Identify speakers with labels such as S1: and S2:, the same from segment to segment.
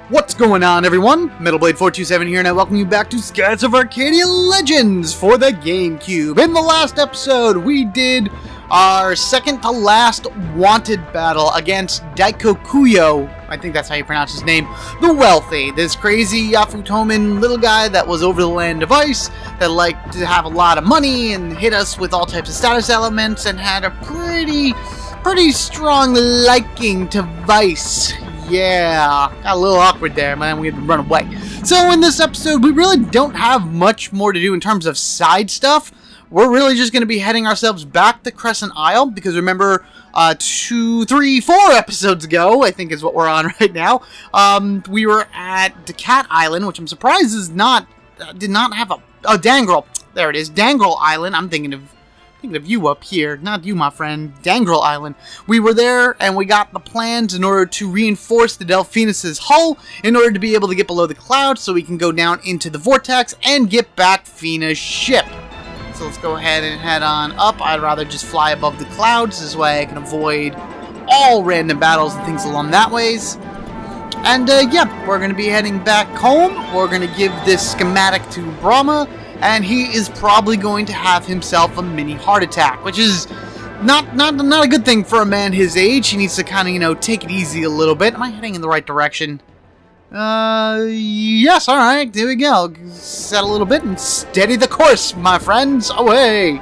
S1: What's going on, everyone? Metalblade427 here, and I welcome you back to Skies of Arcadia Legends for the GameCube. In the last episode, we did our second to last wanted battle against Daikokuyo. I think that's how you pronounce his name. The Wealthy, this crazy Yafutoman little guy that was over the land of ice, that liked to have a lot of money and hit us with all types of status elements, and had a pretty strong liking to vice. Yeah, got a little awkward there, man. We had to run away. So in this episode, we really don't have much more to do in terms of side stuff. We're really just going to be heading ourselves back to Crescent Isle, because remember, 2, 3, 4 episodes ago, I think is what we're on right now, we were at Cat Island, which I'm surprised is did not have a... Oh, Dangrel. There it is, Dangrel Island. I'm thinking of you up here, not you, my friend. Dangrel Island. We were there, and we got the plans in order to reinforce the Delphinus' hull in order to be able to get below the clouds so we can go down into the Vortex and get back Fina's ship. So let's go ahead and head on up. I'd rather just fly above the clouds. This way I can avoid all random battles and things along that ways. And yeah, we're going to be heading back home. We're going to give this schematic to Brahma, and he is probably going to have himself a mini heart attack, which is not a good thing for a man his age. He needs to kind of, take it easy a little bit. Am I heading in the right direction? Yes, alright, there we go. Set a little bit and steady the course, my friends, away!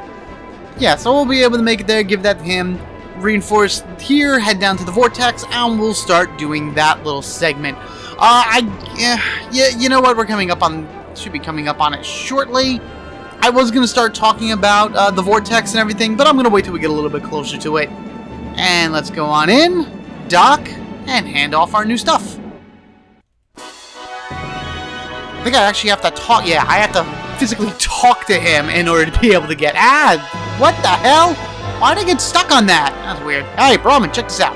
S1: Yeah, so we'll be able to make it there, give that to him, reinforce here, head down to the Vortex, and we'll start doing that little segment. You know what, we're coming up on... should be coming up on it shortly. I was going to start talking about the Vortex and everything, but I'm going to wait till we get a little bit closer to it. And let's go on in, dock, and hand off our new stuff. I think I actually have to talk. Yeah, I have to physically talk to him in order to be able to get... what the hell? Why did I get stuck on that? That's weird. Hey, Brahman, check this out.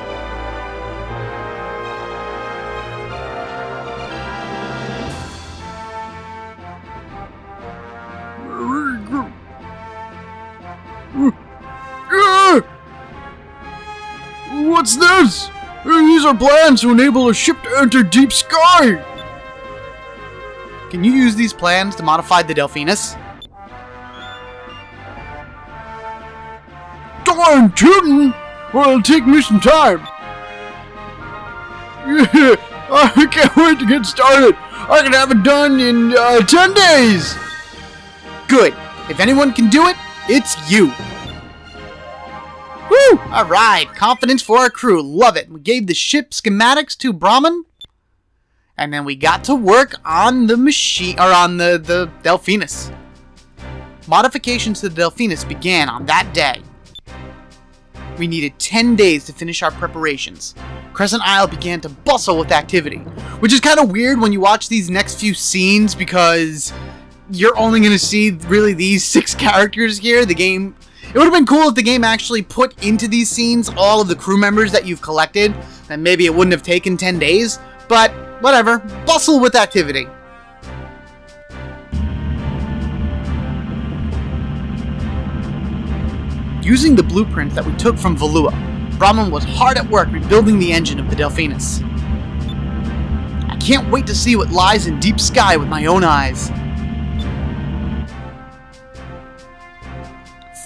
S2: What's this? These are plans to enable a ship to enter deep sky!
S1: Can you use these plans to modify the Delphinus?
S2: Darn tootin'! Well, it'll take me some time. Yeah, I can't wait to get started. I can have it done in 10 days!
S1: Good. If anyone can do it, it's you. Woo! Alright, confidence for our crew. Love it. We gave the ship schematics to Brahman, and then we got to work on the machine, or on the Delphinus. Modifications to the Delphinus began on that day. We needed 10 days to finish our preparations. Crescent Isle began to bustle with activity, which is kind of weird when you watch these next few scenes, because you're only going to see really these 6 characters here. The game... It would have been cool if the game actually put into these scenes all of the crew members that you've collected, then maybe it wouldn't have taken 10 days, but whatever, bustle with activity. Using the blueprint that we took from Valua, Brahman was hard at work rebuilding the engine of the Delphinus. I can't wait to see what lies in deep sky with my own eyes.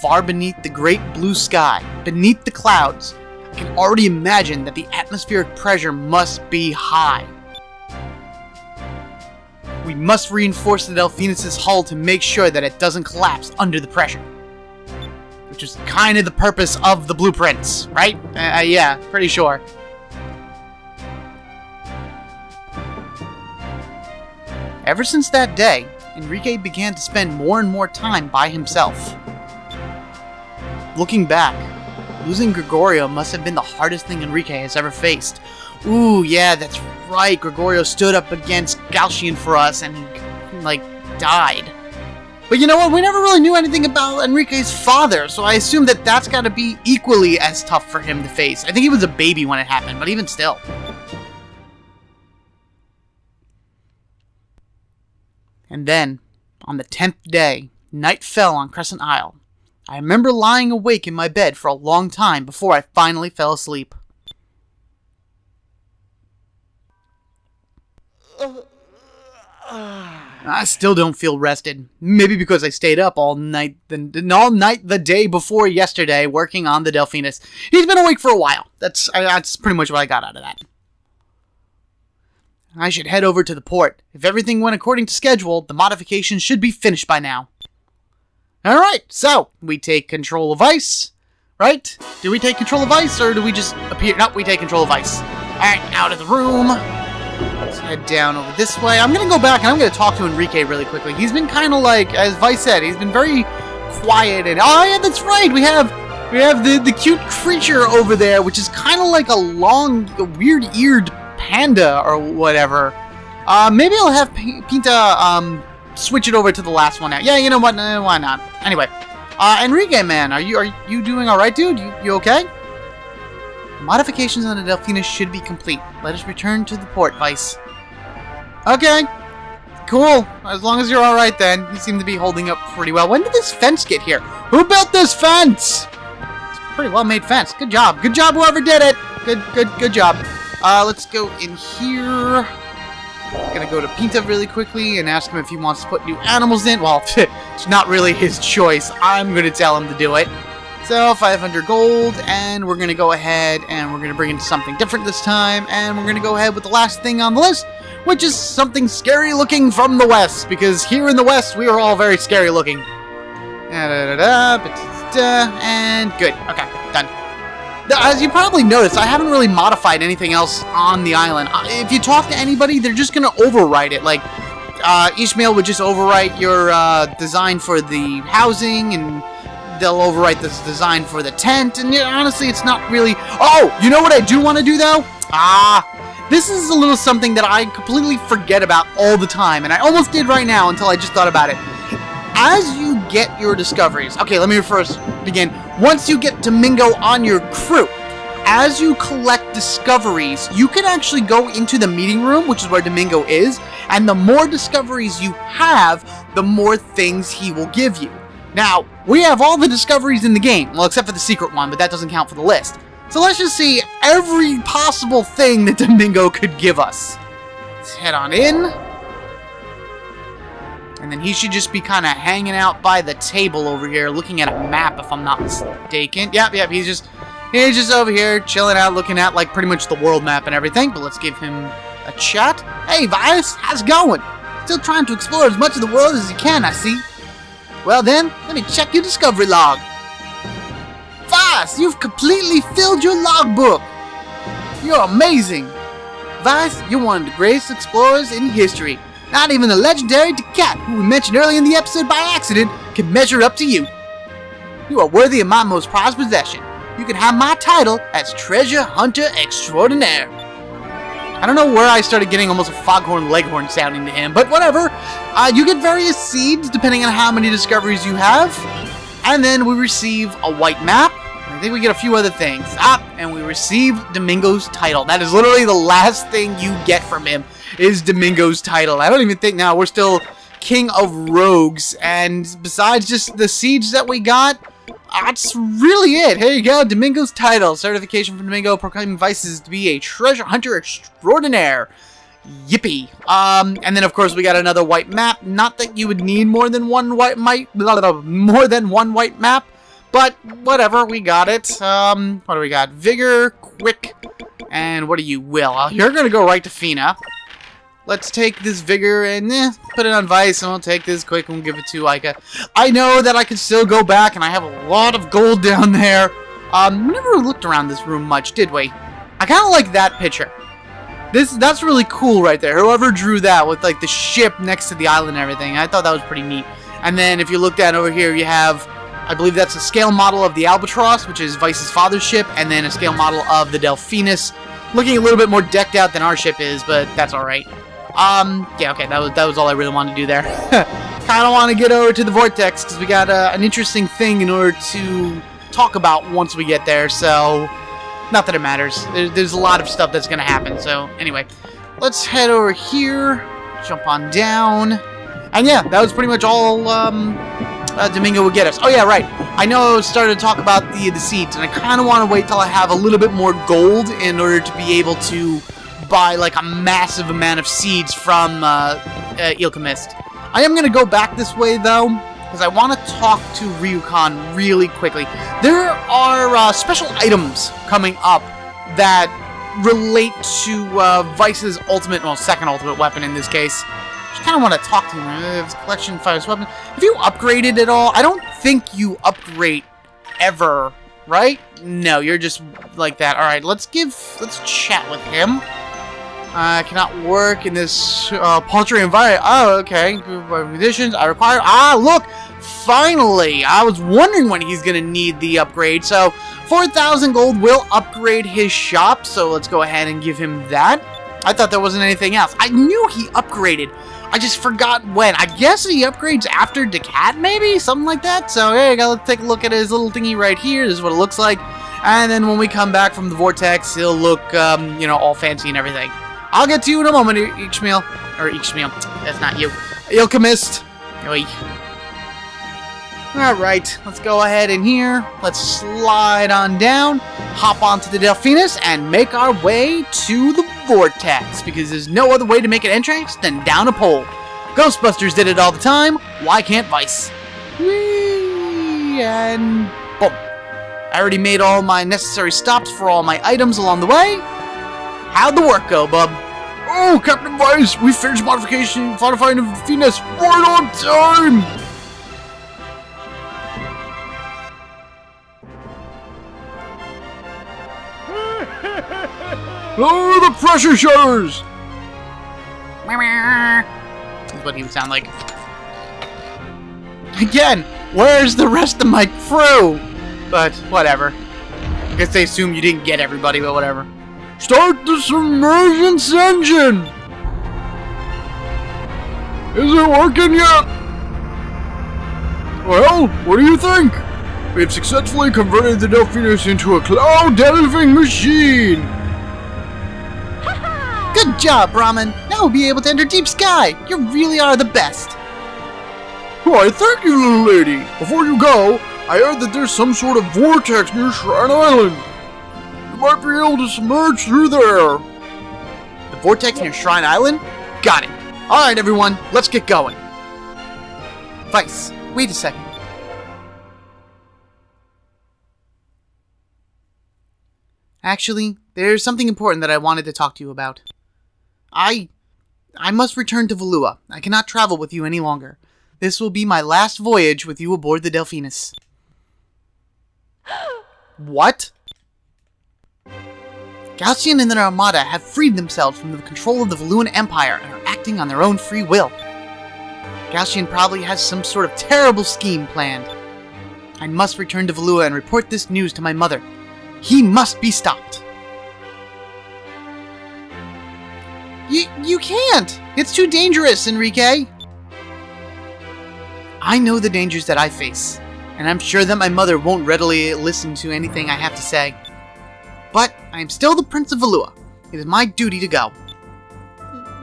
S1: Far beneath the great blue sky, beneath the clouds, I can already imagine that the atmospheric pressure must be high. We must reinforce the Delphinus' hull to make sure that it doesn't collapse under the pressure. Which is kind of the purpose of the blueprints, right? Yeah, pretty sure. Ever since that day, Enrique began to spend more and more time by himself. Looking back, losing Gregorio must have been the hardest thing Enrique has ever faced. Ooh, yeah, that's right. Gregorio stood up against Galcian for us and he, died. But you know what? We never really knew anything about Enrique's father, so I assume that that's got to be equally as tough for him to face. I think he was a baby when it happened, but even still. And then, on the 10th day, night fell on Crescent Isle. I remember lying awake in my bed for a long time before I finally fell asleep. I still don't feel rested. Maybe because I stayed up all night the day before yesterday working on the Delphinus. He's been awake for a while. That's pretty much what I got out of that. I should head over to the port. If everything went according to schedule, the modifications should be finished by now. Alright, so we take control of ice, right? Do we take control of ice, or do we just appear? Nope, we take control of ice. Alright, out of the room. Let's head down over this way. I'm going to go back and I'm going to talk to Enrique really quickly. He's been kind of like, as Vice said, he's been very quiet. And oh yeah, that's right. We have the cute creature over there, which is kind of like a weird-eared panda or whatever. Maybe I'll have Pinta switch it over to the last one now. Yeah, you know what? Why not? Anyway, Enrique, man, are you doing all right, dude? You okay? Modifications on the Delphinus should be complete. Let us return to the port, Vice. Okay. Cool. As long as you're alright then. You seem to be holding up pretty well. When did this fence get here? Who built this fence? It's a pretty well made fence. Good job. Good job whoever did it. Good job. Let's go in here. Gonna go to Pinta really quickly and ask him if he wants to put new animals in. Well, it's not really his choice. I'm gonna tell him to do it. So, 500 gold, and we're going to go ahead and we're going to bring in something different this time, and we're going to go ahead with the last thing on the list, which is something scary looking from the west, because here in the west, we are all very scary looking. And good. Okay, done. As you probably noticed, I haven't really modified anything else on the island. If you talk to anybody, they're just going to overwrite it. Like, Ishmael would just overwrite your design for the housing, and they'll overwrite this design for the tent, and honestly, it's not really... Oh! You know what I do want to do, though? This is a little something that I completely forget about all the time, and I almost did right now until I just thought about it. As you get your discoveries... Okay, let me first begin. Once you get Domingo on your crew, as you collect discoveries, you can actually go into the meeting room, which is where Domingo is, and the more discoveries you have, the more things he will give you. Now, we have all the discoveries in the game, well, except for the secret one, but that doesn't count for the list. So let's just see every possible thing that Domingo could give us. Let's head on in. And then he should just be kind of hanging out by the table over here, looking at a map, if I'm not mistaken. Yep, he's just over here, chilling out, looking at, like, pretty much the world map and everything. But let's give him a chat. Hey, Vice, how's it going? Still trying to explore as much of the world as you can, I see. Well then, let me check your discovery log. Vice, you've completely filled your logbook. You're amazing. Vice, you're one of the greatest explorers in history. Not even the legendary Cat, who we mentioned earlier in the episode by accident, can measure up to you. You are worthy of my most prized possession. You can have my title as Treasure Hunter Extraordinaire. I don't know where I started getting almost a foghorn leghorn sounding to him, but whatever. You get various seeds depending on how many discoveries you have. And then we receive a white map. I think we get a few other things. And we receive Domingo's title. That is literally the last thing you get from him is Domingo's title. I don't even think now we're still King of Rogues. And besides just the seeds that we got, that's really it. Here you go, Domingo's title. Certification from Domingo proclaiming Vices to be a treasure hunter extraordinaire. Yippee. And then of course we got another white map. Not that you would need more than one white map, but whatever, we got it. What do we got? Vigor, quick, and what do you will? You're gonna go right to Fina. Let's take this Vigor and put it on Vice, and we'll take this quick and we'll give it to Ica. I know that I can still go back, and I have a lot of gold down there. We never looked around this room much, did we? I kind of like that picture. That's really cool right there. Whoever drew that with like the ship next to the island and everything, I thought that was pretty neat. And then if you look down over here, you have, I believe that's a scale model of the Albatross, which is Vice's father's ship, and then a scale model of the Delphinus, looking a little bit more decked out than our ship is, but that's all right. Yeah, okay, that was all I really wanted to do there. Kind of want to get over to the Vortex, because we got an interesting thing in order to talk about once we get there, so not that it matters. There's a lot of stuff that's going to happen, so anyway. Let's head over here, jump on down, and yeah, that was pretty much all Domingo would get us. Oh yeah, right. I know I started to talk about the seeds, and I kind of want to wait till I have a little bit more gold in order to be able to buy like a massive amount of seeds from Ilkamist. I am going to go back this way though, because I want to talk to Ryukan really quickly. There are special items coming up that relate to Vice's second ultimate weapon in this case. Just kind of want to talk to him. Collection, fires, weapon. Have you upgraded at all? I don't think you upgrade ever, right? No, you're just like that. Alright, let's chat with him. Cannot work in this paltry environment. Oh, okay. Conditions I require. Ah, look! Finally! I was wondering when he's gonna need the upgrade. So, 4,000 gold will upgrade his shop. So, let's go ahead and give him that. I thought there wasn't anything else. I knew he upgraded. I just forgot when. I guess he upgrades after Decad, maybe? Something like that. So, there you go. Let's take a look at his little thingy right here. This is what it looks like. And then when we come back from the Vortex, he'll look, all fancy and everything. I'll get to you in a moment, Ishmael. Or Ishmael. That's not you. Ilkamist. Oi. Alright, let's go ahead in here. Let's slide on down, hop onto the Delphinus, and make our way to the Vortex. Because there's no other way to make an entrance than down a pole. Ghostbusters did it all the time. Why can't Vice? Whee! And boom. I already made all my necessary stops for all my items along the way. How'd the work go, bub?
S2: Oh, Captain Vice, we finished modifying the Venus right on time! Oh, the pressure shutters!
S1: That's what he would sound like. Again, where's the rest of my crew? But, whatever. I guess they assume you didn't get everybody, but whatever.
S2: Start the submergence engine! Is it working yet? Well, what do you think? We have successfully converted the Delphinus into a cloud delving machine!
S1: Good job, Brahmin! Now we'll be able to enter deep sky! You really are the best!
S2: Why, thank you, little lady! Before you go, I heard that there's some sort of vortex near Shrine Island. You might be able to submerge through there.
S1: The vortex near Shrine Island? Got it. Alright, everyone, let's get going. Vice, wait a second. Actually, there's something important that I wanted to talk to you about. I must return to Valua. I cannot travel with you any longer. This will be my last voyage with you aboard the Delphinus. What? Gaussian and their armada have freed themselves from the control of the Valuan Empire and are acting on their own free will. Gaussian probably has some sort of terrible scheme planned. I must return to Valua and report this news to my mother. He must be stopped. You can't! It's too dangerous, Enrique! I know the dangers that I face, and I'm sure that my mother won't readily listen to anything I have to say. But I am still the Prince of Valua. It is my duty to go.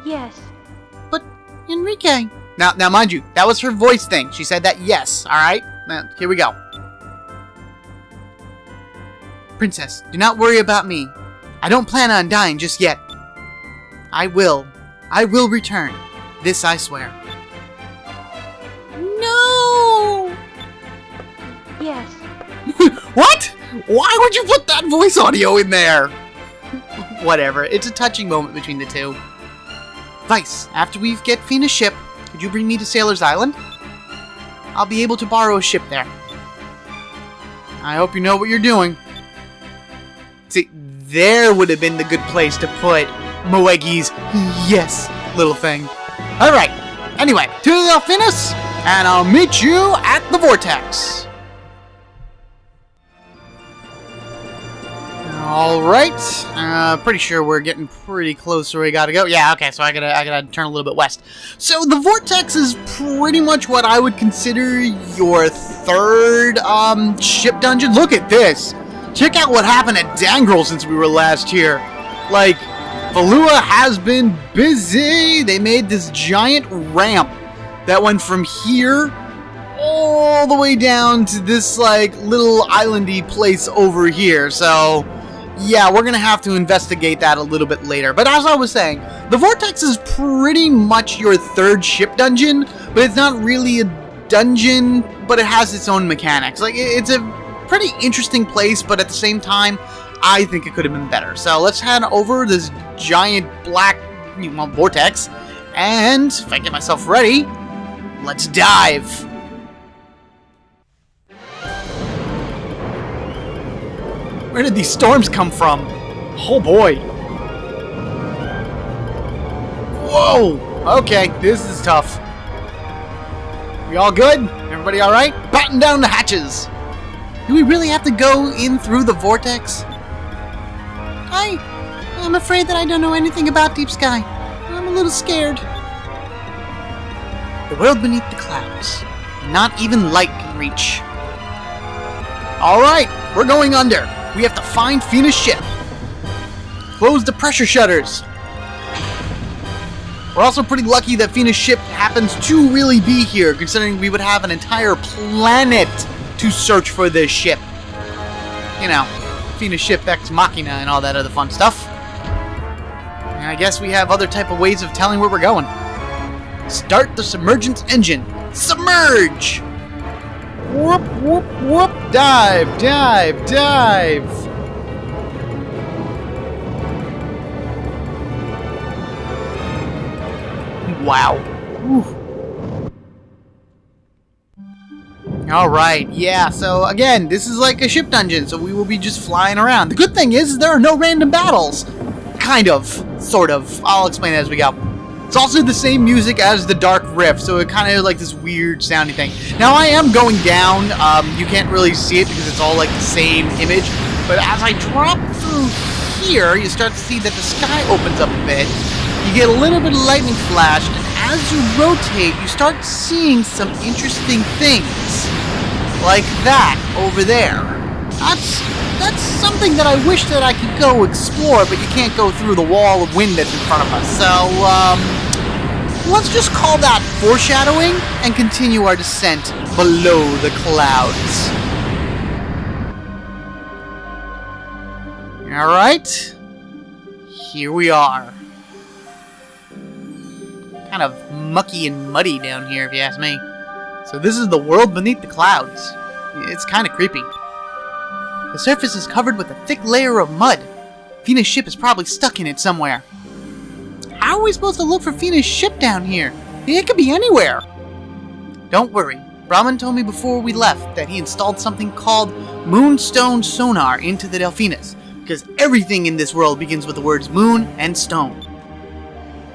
S3: Yes.
S1: But, Enrique... Now, mind you, that was her voice thing. She said that yes, alright? Now, here we go. Princess, do not worry about me. I don't plan on dying just yet. I will return. This I swear. No!
S3: Yes.
S1: What? Why would you put that voice audio in there? Whatever, it's a touching moment between the two. Vice, after we get Fina's ship, could you bring me to Sailor's Island? I'll be able to borrow a ship there. I hope you know what you're doing. See, there would have been the good place to put Moegi's yes little thing. Alright, anyway, to the Delphinus, and I'll meet you at the Vortex. Alright, pretty sure we're getting pretty close where we gotta go. Yeah, okay, so I gotta turn a little bit west. So the Vortex is pretty much what I would consider your third ship dungeon. Look at this. Check out what happened at Dangrel since we were last here. Like, Valua has been busy. They made this giant ramp that went from here all the way down to this, like, little islandy place over here. So, yeah, we're gonna have to investigate that a little bit later. But as I was saying, the Vortex is pretty much your third ship dungeon, but it's not really a dungeon, but it has its own mechanics. Like, it's a pretty interesting place, but at the same time, I think it could have been better. So let's head over this giant black vortex, and if I get myself ready, let's dive. Where did these storms come from? Oh boy. Whoa! Okay, this is tough. We all good? Everybody alright? Batten down the hatches! Do we really have to go in through the vortex? I'm afraid that I don't know anything about Deep Sky. I'm a little scared. The world beneath the clouds. Not even light can reach. Alright, we're going under. We have to find Fina's ship. Close the pressure shutters. We're also pretty lucky that Fina's ship happens to really be here, considering we would have an entire planet to search for this ship. You know, Fina's ship Ex Machina and all that other fun stuff. And I guess we have other type of ways of telling where we're going. Start the submergence engine. Submerge! Whoop, whoop, whoop. Dive, dive, dive. Wow. Alright, yeah, so again, this is like a ship dungeon, so we will be just flying around. The good thing is there are no random battles. Kind of. Sort of. I'll explain it as we go. It's also the same music as the Dark Rift, so it kind of like this weird sounding thing. Now I am going down, you can't really see it because it's all like the same image, but as I drop through here, you start to see that the sky opens up a bit, you get a little bit of lightning flash, and as you rotate, you start seeing some interesting things, like that over there. That's something that I wish that I could go explore, but you can't go through the wall of wind that's in front of us. So, let's just call that foreshadowing and continue our descent below the clouds. Alright. Here we are. Kind of mucky and muddy down here, if you ask me. So this is the world beneath the clouds. It's kind of creepy. The surface is covered with a thick layer of mud. Fina's ship is probably stuck in it somewhere. How are we supposed to look for Fina's ship down here? It could be anywhere. Don't worry. Brahman told me before we left that he installed something called Moonstone Sonar into the Delphinus, because everything in this world begins with the words moon and stone.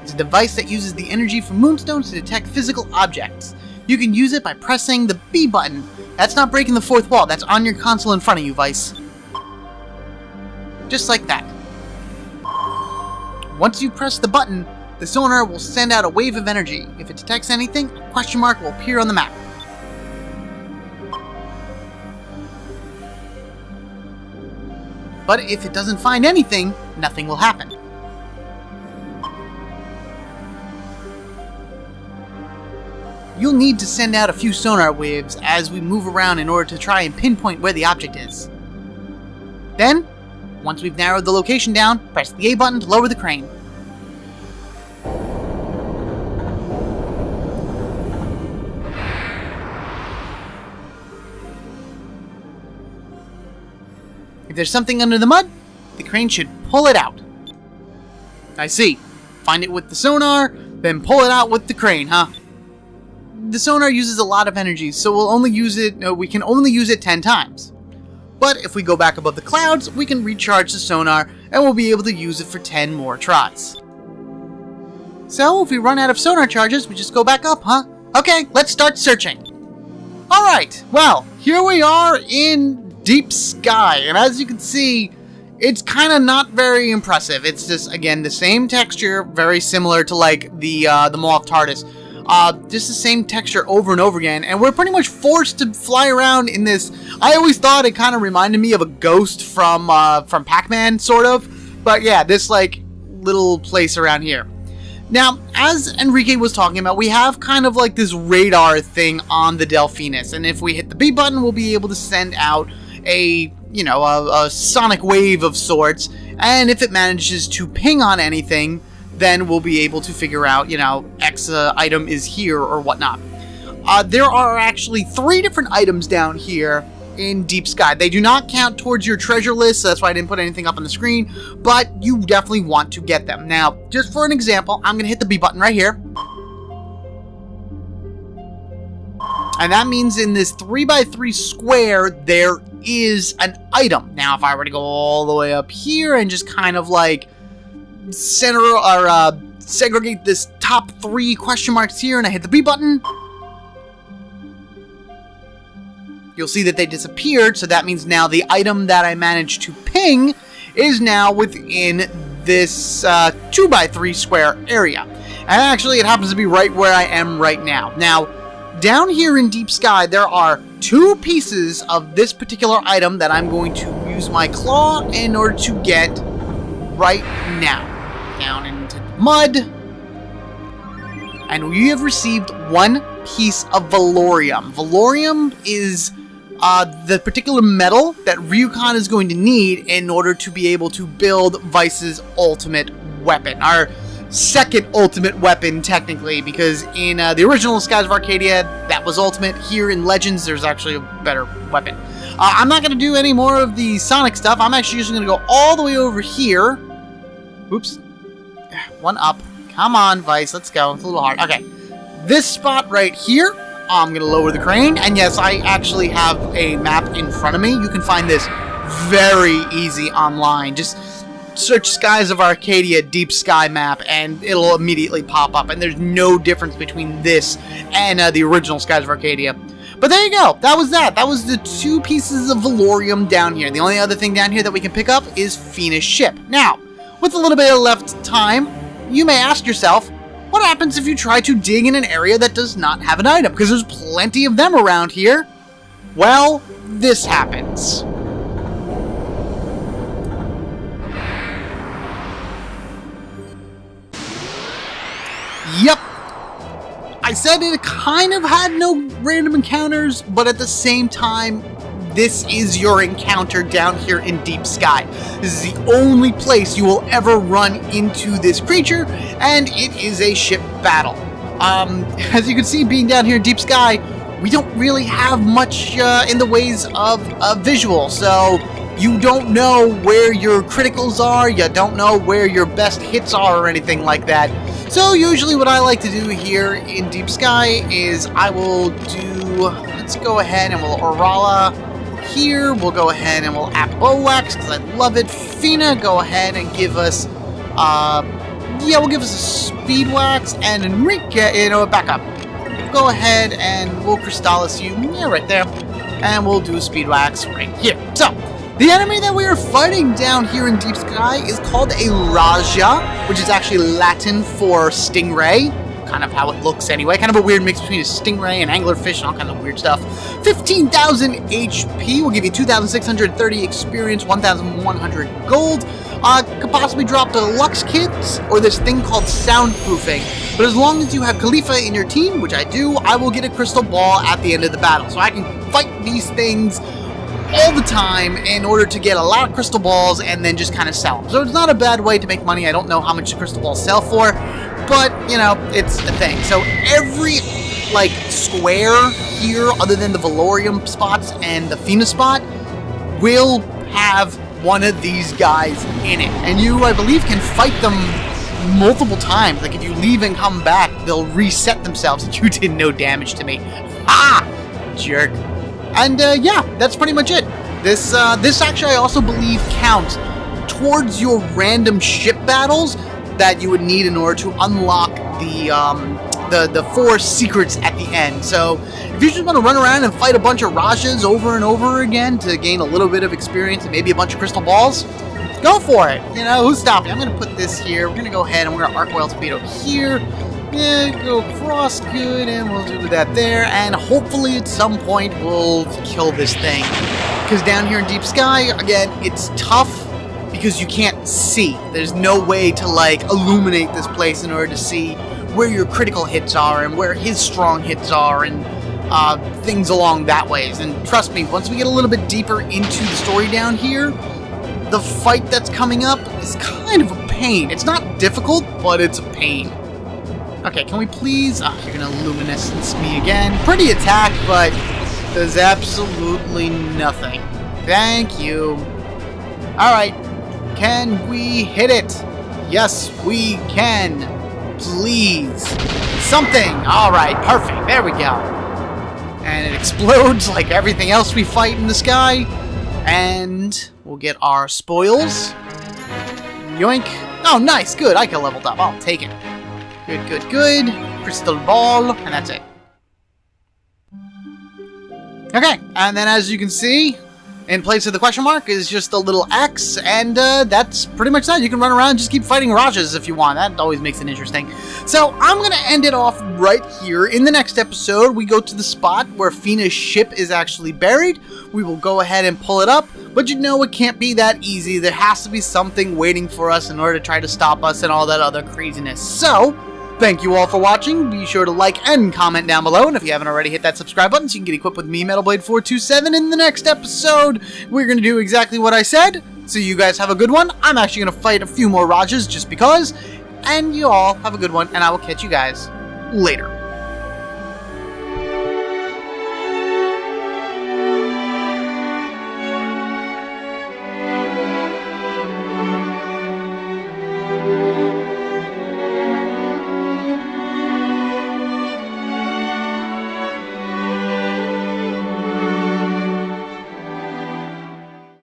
S1: It's a device that uses the energy from moonstones to detect physical objects. You can use it by pressing the B button. That's not breaking the fourth wall. That's on your console in front of you, Vice. Just like that. Once you press the button, the sonar will send out a wave of energy. If it detects anything, a question mark will appear on the map. But if it doesn't find anything, nothing will happen. You'll need to send out a few sonar waves as we move around in order to try and pinpoint where the object is. Then, once we've narrowed the location down, press the A button to lower the crane. If there's something under the mud, the crane should pull it out. I see. Find it with the sonar, then pull it out with the crane, huh? The sonar uses a lot of energy, so we can only use it 10 times. But if we go back above the clouds, we can recharge the sonar, and we'll be able to use it for 10 more tries. So, if we run out of sonar charges, we just go back up, huh? Okay, let's start searching. Alright, well, here we are in Deep Sky, and as you can see, it's kind of not very impressive. It's just, again, the same texture, very similar to, like, the Maw of TARDIS. Just the same texture over and over again, and we're pretty much forced to fly around in this. I always thought it kind of reminded me of a ghost from Pac-Man, sort of. But yeah, this like little place around here. Now, as Enrique was talking about, we have kind of like this radar thing on the Delphinus, and if we hit the B button, we'll be able to send out a you know, a sonic wave of sorts, and if it manages to ping on anything, then we'll be able to figure out, you know, X item is here or whatnot. There are actually 3 different items down here in Deep Sky. They do not count towards your treasure list, so that's why I didn't put anything up on the screen, but you definitely want to get them. Now, just for an example, I'm going to hit the B button right here. And that means in this 3x3 square, there is an item. Now, if I were to go all the way up here and just kind of like center or segregate this top 3 question marks here, and I hit the B button, you'll see that they disappeared, so that means now the item that I managed to ping is now within this 2x3 square area. And actually, it happens to be right where I am right now. Now, down here in Deep Sky, there are 2 pieces of this particular item that I'm going to use my claw in order to get right now. Down into mud. And we have received 1 piece of velorium. Velorium is the particular metal that Ryukan is going to need in order to be able to build Vice's ultimate weapon. Our second ultimate weapon, technically, because in the original Skies of Arcadia, that was ultimate. Here in Legends, there's actually a better weapon. I'm not going to do any more of the Sonic stuff. I'm actually just going to go all the way over here. Oops. 1 up. Come on, Vice. Let's go. It's a little hard. Okay. This spot right here, I'm going to lower the crane. And yes, I actually have a map in front of me. You can find this very easy online. Just search Skies of Arcadia Deep Sky map, and it'll immediately pop up. And there's no difference between this and the original Skies of Arcadia. But there you go. That was that. That was the 2 pieces of velorium down here. The only other thing down here that we can pick up is Phoenix ship. Now, with a little bit of left time, you may ask yourself, what happens if you try to dig in an area that does not have an item? Because there's plenty of them around here. Well, this happens. Yep. I said it kind of had no random encounters, but at the same time, this is your encounter down here in Deep Sky. This is the only place you will ever run into this creature, and it is a ship battle. As you can see, being down here in Deep Sky, we don't really have much in the ways of visual, so you don't know where your criticals are, you don't know where your best hits are or anything like that. So usually what I like to do here in Deep Sky is I will do, let's go ahead and we'll Orala here, we'll go ahead and we'll Apo Wax because I love it. Fina, go ahead and give us, we'll give us a Speed Wax, and Enrique, you know, back up. Go ahead and we'll Crystallis you, right there, and we'll do a Speed Wax right here. So, the enemy that we are fighting down here in Deep Sky is called a Raja, which is actually Latin for stingray. Kind of how it looks anyway. Kind of a weird mix between a stingray and anglerfish and all kinds of weird stuff. 15,000 HP will give you 2,630 experience, 1,100 gold. Could possibly drop the Lux Kits or this thing called soundproofing. But as long as you have Khalifa in your team, which I do, I will get a crystal ball at the end of the battle. So I can fight these things all the time in order to get a lot of crystal balls and then just kind of sell them. So it's not a bad way to make money. I don't know how much the crystal balls sell for, but, you know, it's a thing. So every, like, square here, other than the velorium spots and the Fina spot, will have one of these guys in it. And you, I believe, can fight them multiple times. Like, if you leave and come back, they'll reset themselves and you did no damage to me. Ah! Jerk. And, yeah, that's pretty much it. This actually, I also believe, counts towards your random ship battles that you would need in order to unlock the 4 secrets at the end. So, if you just want to run around and fight a bunch of Rajas over and over again to gain a little bit of experience and maybe a bunch of crystal balls, go for it. You know, who's stopping? I'm going to put this here. We're going to go ahead and we're going to Arc Oil Torpedo here. Yeah, go across, good, and we'll do that there, and hopefully at some point we'll kill this thing. Because down here in Deep Sky, again, it's tough because you can't see. There's no way to, like, illuminate this place in order to see where your critical hits are and where his strong hits are, and things along that ways. And trust me, once we get a little bit deeper into the story down here, the fight that's coming up is kind of a pain. It's not difficult, but it's a pain. Okay, can we please... Oh, you're gonna luminescence me again. Pretty attack, but does absolutely nothing. Thank you. Alright, can we hit it? Yes, we can. Please. Something. Alright, perfect. There we go. And it explodes like everything else we fight in the sky. And we'll get our spoils. Yoink. Oh, nice. Good. Ica leveled up. I'll take it. Good, good, good. Crystal ball. And that's it. Okay. And then as you can see, in place of the question mark is just a little X, and that's pretty much that. You can run around and just keep fighting Rajas if you want. That always makes it interesting. So I'm going to end it off right here. In the next episode, we go to the spot where Fina's ship is actually buried. We will go ahead and pull it up, but you know it can't be that easy. There has to be something waiting for us in order to try to stop us and all that other craziness. So... thank you all for watching. Be sure to like and comment down below. And if you haven't already, hit that subscribe button so you can get equipped with me, Metalblade427. In the next episode, we're going to do exactly what I said. So you guys have a good one. I'm actually going to fight a few more Rajas just because. And you all have a good one. And I will catch you guys later.